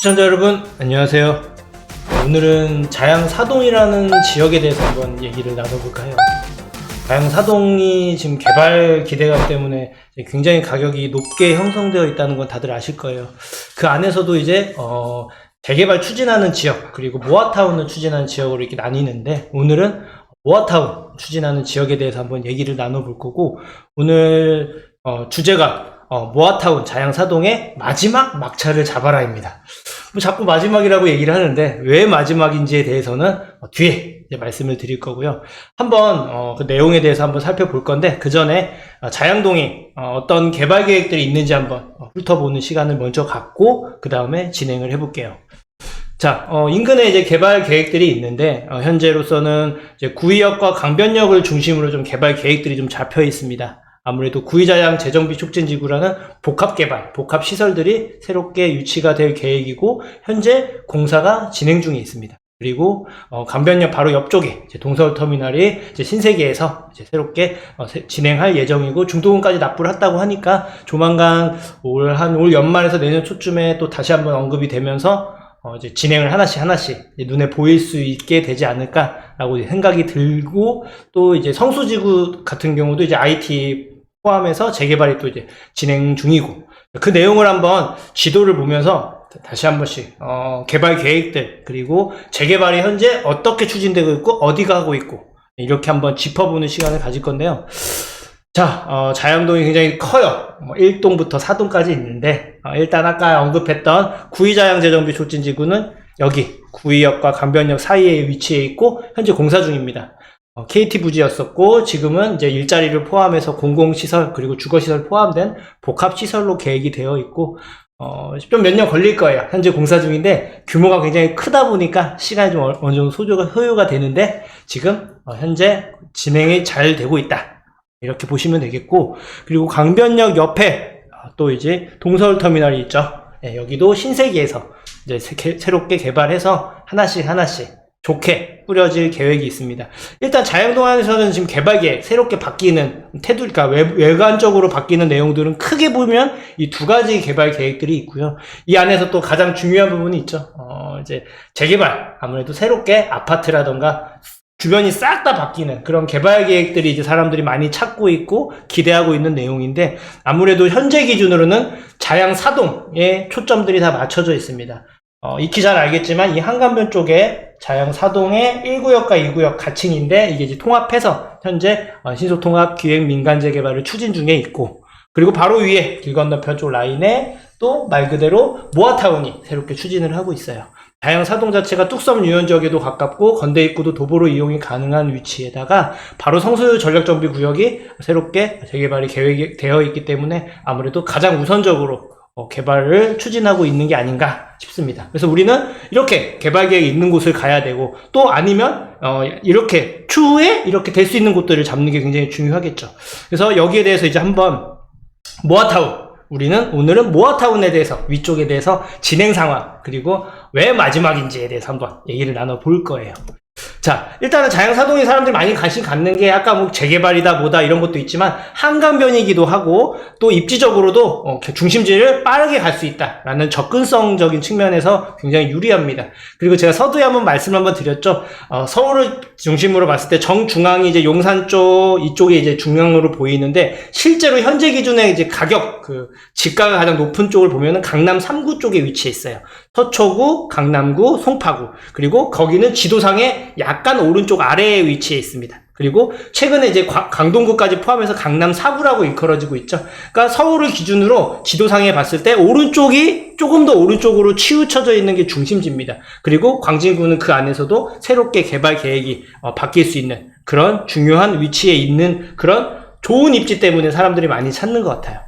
시청자 여러분 안녕하세요. 오늘은 자양사동이라는 지역에 대해서 한번 얘기를 나눠볼까요? 자양사동이 지금 개발 기대감 때문에 굉장히 가격이 높게 형성되어 있다는 건 다들 아실 거예요. 그 안에서도 이제 재개발 추진하는 지역 그리고 모아타운을 추진하는 지역으로 이렇게 나뉘는데, 오늘은 모아타운 추진하는 지역에 대해서 한번 얘기를 나눠볼 거고, 오늘 주제가 모아타운 자양사동의 마지막 막차를 잡아라입니다. 자꾸 마지막이라고 얘기를 하는데 왜 마지막인지에 대해서는 뒤에 이제 말씀을 드릴 거고요. 한번 그 내용에 대해서 한번 살펴볼 건데, 그 전에 자양동이 어떤 개발 계획들이 있는지 한번 훑어보는 시간을 먼저 갖고 그 다음에 진행을 해볼게요. 자, 인근에 이제 개발 계획들이 있는데, 현재로서는 이제 구의역과 강변역을 중심으로 좀 개발 계획들이 좀 잡혀 있습니다. 아무래도 구의자양 재정비 촉진지구라는 복합개발, 복합시설들이 새롭게 유치가 될 계획이고, 현재 공사가 진행 중에 있습니다. 그리고 강변역 바로 옆쪽에 이제 동서울터미널이 이제 신세계에서 이제 새롭게 진행할 예정이고, 중도금까지 납부를 했다고 하니까 조만간 올 연말에서 내년 초쯤에 또 다시 한번 언급이 되면서 이제 진행을 하나씩 눈에 보일 수 있게 되지 않을까라고 생각이 들고, 또 이제 성수지구 같은 경우도 이제 IT 포함해서 재개발이 또 이제 진행 중이고, 그 내용을 한번 지도를 보면서 다시 한 번씩 개발 계획들 그리고 재개발이 현재 어떻게 추진되고 있고 어디 가고 있고 이렇게 한번 짚어보는 시간을 가질 건데요. 자, 자양동이 굉장히 커요. 1동부터 4동까지 있는데, 일단 아까 언급했던 구의자양 재정비 촉진지구는 여기 구의역과 강변역 사이에 위치해 있고 현재 공사 중입니다. KT 부지였었고, 지금은 이제 일자리를 포함해서 공공시설 그리고 주거시설 포함된 복합시설로 계획이 되어 있고, 좀 몇 년 걸릴 거예요. 현재 공사 중인데 규모가 굉장히 크다 보니까 시간이 좀 어느 정도 소요가 되는데, 지금 현재 진행이 잘 되고 있다, 이렇게 보시면 되겠고, 그리고 강변역 옆에 또 이제 동서울터미널이 있죠. 여기도 신세계에서 이제 새롭게 개발해서 하나씩 좋게 뿌려질 계획이 있습니다. 일단 자양동 안에서는 지금 개발 계획, 새롭게 바뀌는 테두리, 그러니까 외관적으로 바뀌는 내용들은 크게 보면 이 두 가지 개발 계획들이 있고요. 이 안에서 또 가장 중요한 부분이 있죠. 이제 재개발, 아무래도 새롭게 아파트라던가 주변이 싹 다 바뀌는 그런 개발 계획들이 이제 사람들이 많이 찾고 있고 기대하고 있는 내용인데, 아무래도 현재 기준으로는 자양사동에 초점들이 다 맞춰져 있습니다. 익히 잘 알겠지만 이 한강변 쪽에 자양사동의 1구역과 2구역 가칭인데, 이게 이제 통합해서 현재 신속통합기획 민간재개발을 추진 중에 있고, 그리고 바로 위에 길 건너편 쪽 라인에 또 말 그대로 모아타운이 새롭게 추진을 하고 있어요. 자양사동 자체가 뚝섬 유원지역에도 가깝고 건대 입구도 도보로 이용이 가능한 위치에다가 바로 성수 전력정비구역이 새롭게 재개발이 계획되어 있기 때문에 아무래도 가장 우선적으로 개발을 추진하고 있는 게 아닌가 싶습니다. 그래서 우리는 이렇게 개발 계획이 있는 곳을 가야 되고, 또 아니면 이렇게 추후에 이렇게 될 수 있는 곳들을 잡는 게 굉장히 중요하겠죠. 그래서 여기에 대해서 이제 한번 모아타운, 오늘은 모아타운에 대해서, 위쪽에 대해서 진행 상황 그리고 왜 마지막인지에 대해서 한번 얘기를 나눠볼 거예요. 자, 일단은 자양사동이 사람들이 많이 관심 갖는 게 아까 뭐 재개발이다 뭐다 이런 것도 있지만 한강변이기도 하고, 또 입지적으로도 중심지를 빠르게 갈 수 있다라는 접근성적인 측면에서 굉장히 유리합니다. 그리고 제가 서두에 한번 말씀을 한번 드렸죠. 서울을 중심으로 봤을 때 정중앙이 이제 용산 쪽 이쪽에 이제 중앙으로 보이는데, 실제로 현재 기준의 이제 가격, 집가가 가장 높은 쪽을 보면은 강남 3구 쪽에 위치해 있어요. 서초구, 강남구, 송파구, 그리고 거기는 지도상에 약간 오른쪽 아래에 위치해 있습니다. 그리고 최근에 이제 강동구까지 포함해서 강남 4구라고 일컬어지고 있죠. 그러니까 서울을 기준으로 지도상에 봤을 때 오른쪽이 조금 더 오른쪽으로 치우쳐져 있는 게 중심지입니다. 그리고 광진구는 그 안에서도 새롭게 개발 계획이 바뀔 수 있는 그런 중요한 위치에 있는 그런 좋은 입지 때문에 사람들이 많이 찾는 것 같아요.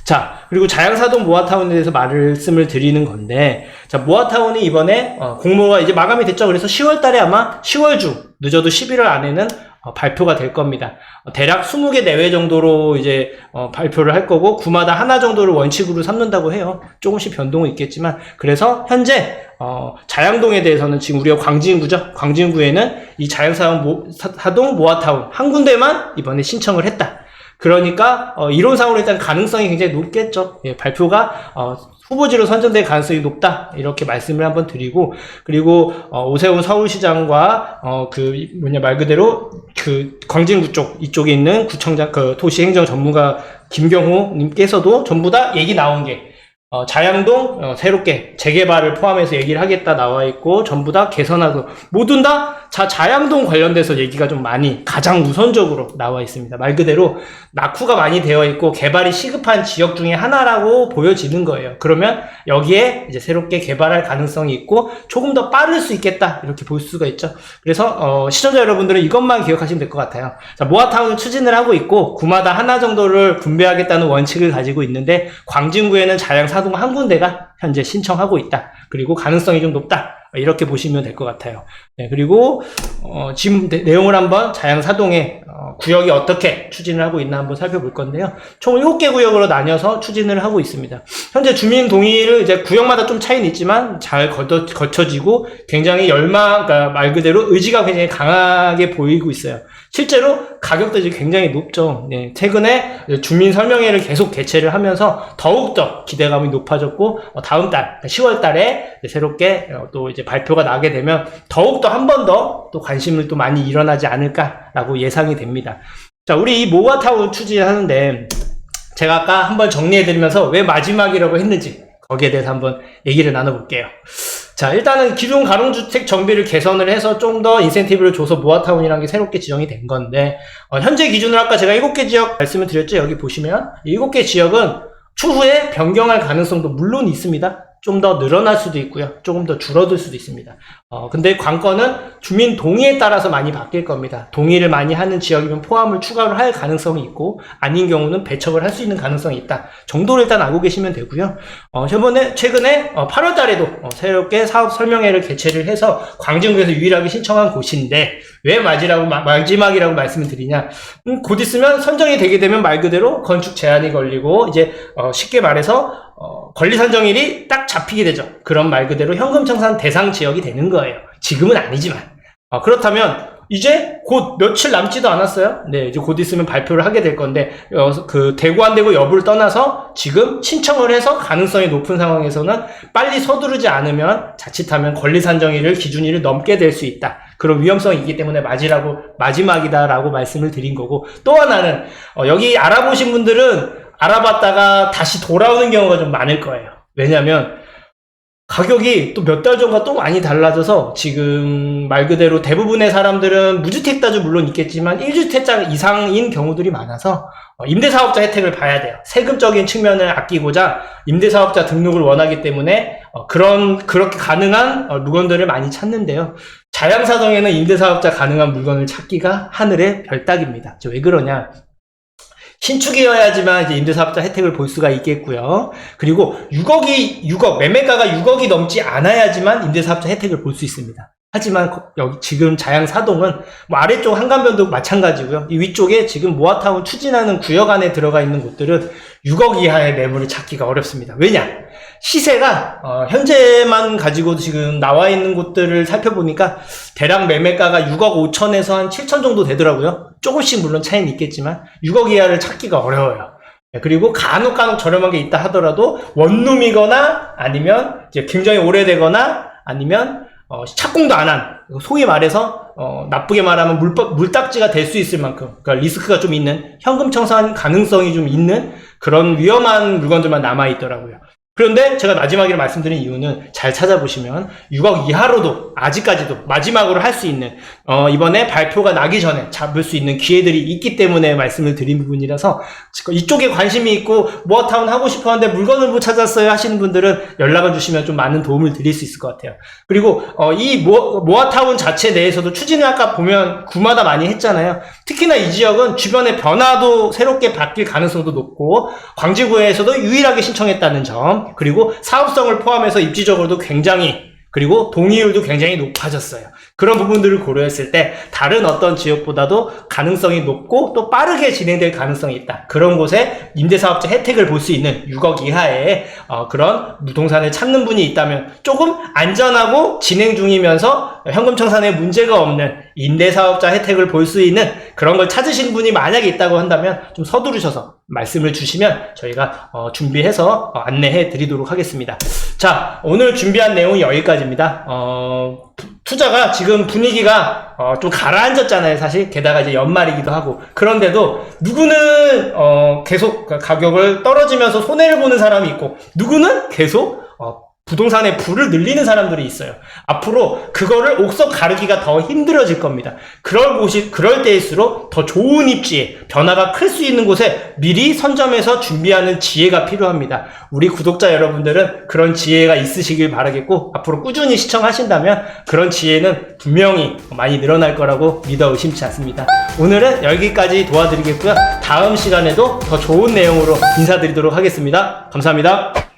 자, 그리고 자양사동 모아타운에 대해서 말씀을 드리는 건데, 자, 모아타운이 이번에 공모가 이제 마감이 됐죠. 그래서 10월 달에 아마 10월 중 늦어도 11월 안에는 발표가 될 겁니다. 대략 20개 내외 정도로 이제 발표를 할 거고, 구마다 하나 정도를 원칙으로 삼는다고 해요. 조금씩 변동은 있겠지만, 그래서 현재 자양동에 대해서는 지금 우리가 광진구죠. 광진구에는 이 자양사동 모아타운 한 군데만 이번에 신청을 했다. 그러니까 이론상으로 일단 가능성이 굉장히 높겠죠. 예, 발표가 후보지로 선정될 가능성이 높다 이렇게 말씀을 한번 드리고, 그리고 오세훈 서울시장과 말 그대로 그 광진구 쪽 이쪽에 있는 구청장 도시행정 전문가 김경호 님께서도 전부 다 얘기 나온 게 자양동 새롭게 재개발을 포함해서 얘기를 하겠다 나와 있고, 전부 다 개선하고 모든 다 자양동 관련돼서 얘기가 좀 많이 가장 우선적으로 나와 있습니다. 말 그대로 낙후가 많이 되어 있고 개발이 시급한 지역 중에 하나라고 보여지는 거예요. 그러면 여기에 이제 새롭게 개발할 가능성이 있고 조금 더 빠를 수 있겠다 이렇게 볼 수가 있죠. 그래서 시청자 여러분들은 이것만 기억하시면 될 것 같아요. 자, 모아타운을 추진을 하고 있고 구마다 하나 정도를 분배하겠다는 원칙을 가지고 있는데, 광진구에는 자양 사동 한 군데가 현재 신청하고 있다. 그리고 가능성이 좀 높다. 이렇게 보시면 될 것 같아요. 네, 그리고 지금 내용을 한번 자양사동의 구역이 어떻게 추진을 하고 있나 한번 살펴볼 건데요. 총 7개 구역으로 나뉘어서 추진을 하고 있습니다. 현재 주민 동의를 이제 구역마다 좀 차이는 있지만 잘 거쳐지고 굉장히 그러니까 말 그대로 의지가 굉장히 강하게 보이고 있어요. 실제로 가격도 이제 굉장히 높죠. 네, 최근에 주민 설명회를 계속 개최를 하면서 더욱더 기대감이 높아졌고, 다음 달 10월 달에 새롭게 또 이제 발표가 나게 되면 더욱더 한 번 더 또 관심을 또 많이 일어나지 않을까라고 예상이 됩니다. 자, 우리 이 모아타운 추진하는데 제가 아까 한번 정리해드리면서 왜 마지막이라고 했는지 거기에 대해서 한번 얘기를 나눠볼게요. 자, 일단은 기존 가롱주택 정비를 개선을 해서 좀 더 인센티브를 줘서 모아타운이라는 게 새롭게 지정이 된 건데, 현재 기준으로 아까 제가 7개 지역 말씀을 드렸죠. 여기 보시면 7개 지역은 추후에 변경할 가능성도 물론 있습니다. 좀 더 늘어날 수도 있고요. 조금 더 줄어들 수도 있습니다. 근데 관건은 주민 동의에 따라서 많이 바뀔 겁니다. 동의를 많이 하는 지역이면 포함을 추가로 할 가능성이 있고, 아닌 경우는 배척을 할 수 있는 가능성이 있다 정도를 일단 알고 계시면 되고요. 최근에 8월 달에도 새롭게 사업 설명회를 개최를 해서 광진구에서 유일하게 신청한 곳인데, 왜 마지막이라고 말씀을 드리냐, 곧 있으면 선정이 되게 되면 말 그대로 건축 제한이 걸리고, 이제 쉽게 말해서 권리 선정일이 딱 잡히게 되죠. 그럼 말 그대로 현금 청산 대상 지역이 되는 거예요. 지금은 아니지만. 그렇다면 이제 곧 며칠 남지도 않았어요. 네, 이제 곧 있으면 발표를 하게 될 건데, 되고 안 되고 여부를 떠나서 지금 신청을 해서 가능성이 높은 상황에서는 빨리 서두르지 않으면 자칫하면 권리 선정일을 기준일을 넘게 될 수 있다. 그런 위험성이 있기 때문에 마지막이다라고 말씀을 드린 거고, 또 하나는 여기 알아보신 분들은 알아봤다가 다시 돌아오는 경우가 좀 많을 거예요. 왜냐면 가격이 또 몇 달 전과 또 많이 달라져서 지금 말 그대로 대부분의 사람들은 무주택자도 물론 있겠지만 1주택자 이상인 경우들이 많아서 임대사업자 혜택을 봐야 돼요. 세금적인 측면을 아끼고자 임대사업자 등록을 원하기 때문에 그렇게 가능한 물건들을 많이 찾는데요. 자양사동에는 임대사업자 가능한 물건을 찾기가 하늘의 별따기입니다. 왜 그러냐? 신축이어야지만 이제 임대사업자 혜택을 볼 수가 있겠고요. 그리고 6억, 매매가가 6억이 넘지 않아야지만 임대사업자 혜택을 볼 수 있습니다. 하지만 여기 지금 자양사동은 아래쪽 한강변도 마찬가지고요. 이 위쪽에 지금 모아타운 추진하는 구역 안에 들어가 있는 곳들은 6억 이하의 매물을 찾기가 어렵습니다. 왜냐? 시세가 현재만 가지고 지금 나와 있는 곳들을 살펴보니까 대략 매매가가 6억 5천에서 한 7천 정도 되더라고요. 조금씩 물론 차이는 있겠지만 6억 이하를 찾기가 어려워요. 그리고 간혹 저렴한 게 있다 하더라도 원룸이거나 아니면 이제 굉장히 오래되거나 아니면 착공도 안 한, 소위 말해서 나쁘게 말하면 물딱지가 될 수 있을 만큼, 그러니까 리스크가 좀 있는, 현금 청산 가능성이 좀 있는 그런 위험한 물건들만 남아 있더라고요. 그런데 제가 마지막에 말씀드린 이유는 잘 찾아보시면 6억 이하로도 아직까지도 마지막으로 할 수 있는 이번에 발표가 나기 전에 잡을 수 있는 기회들이 있기 때문에 말씀을 드린 부분이라서, 이쪽에 관심이 있고 모아타운 하고 싶었는데 물건을 못 찾았어요 하시는 분들은 연락을 주시면 좀 많은 도움을 드릴 수 있을 것 같아요. 그리고 이 모아타운 자체 내에서도 추진을 아까 보면 구마다 많이 했잖아요. 특히나 이 지역은 주변의 변화도 새롭게 바뀔 가능성도 높고 광진구에서도 유일하게 신청했다는 점, 그리고 사업성을 포함해서 입지적으로도 굉장히, 그리고 동의율도 굉장히 높아졌어요. 그런 부분들을 고려했을 때 다른 어떤 지역보다도 가능성이 높고 또 빠르게 진행될 가능성이 있다. 그런 곳에 임대사업자 혜택을 볼 수 있는 6억 이하의 그런 부동산을 찾는 분이 있다면, 조금 안전하고 진행 중이면서 현금 청산에 문제가 없는 임대사업자 혜택을 볼 수 있는 그런 걸 찾으신 분이 만약에 있다고 한다면 좀 서두르셔서 말씀을 주시면 저희가 준비해서 안내해 드리도록 하겠습니다. 자, 오늘 준비한 내용이 여기까지입니다. 투자가 지금 분위기가 좀 가라앉았잖아요, 사실. 게다가 이제 연말이기도 하고. 그런데도 누구는 계속 가격을 떨어지면서 손해를 보는 사람이 있고, 누구는 계속 부동산의 부를 늘리는 사람들이 있어요. 앞으로 그거를 옥석 가르기가 더 힘들어질 겁니다. 그럴 때일수록 더 좋은 입지에 변화가 클 수 있는 곳에 미리 선점해서 준비하는 지혜가 필요합니다. 우리 구독자 여러분들은 그런 지혜가 있으시길 바라겠고, 앞으로 꾸준히 시청하신다면 그런 지혜는 분명히 많이 늘어날 거라고 믿어 의심치 않습니다. 오늘은 여기까지 도와드리겠고요. 다음 시간에도 더 좋은 내용으로 인사드리도록 하겠습니다. 감사합니다.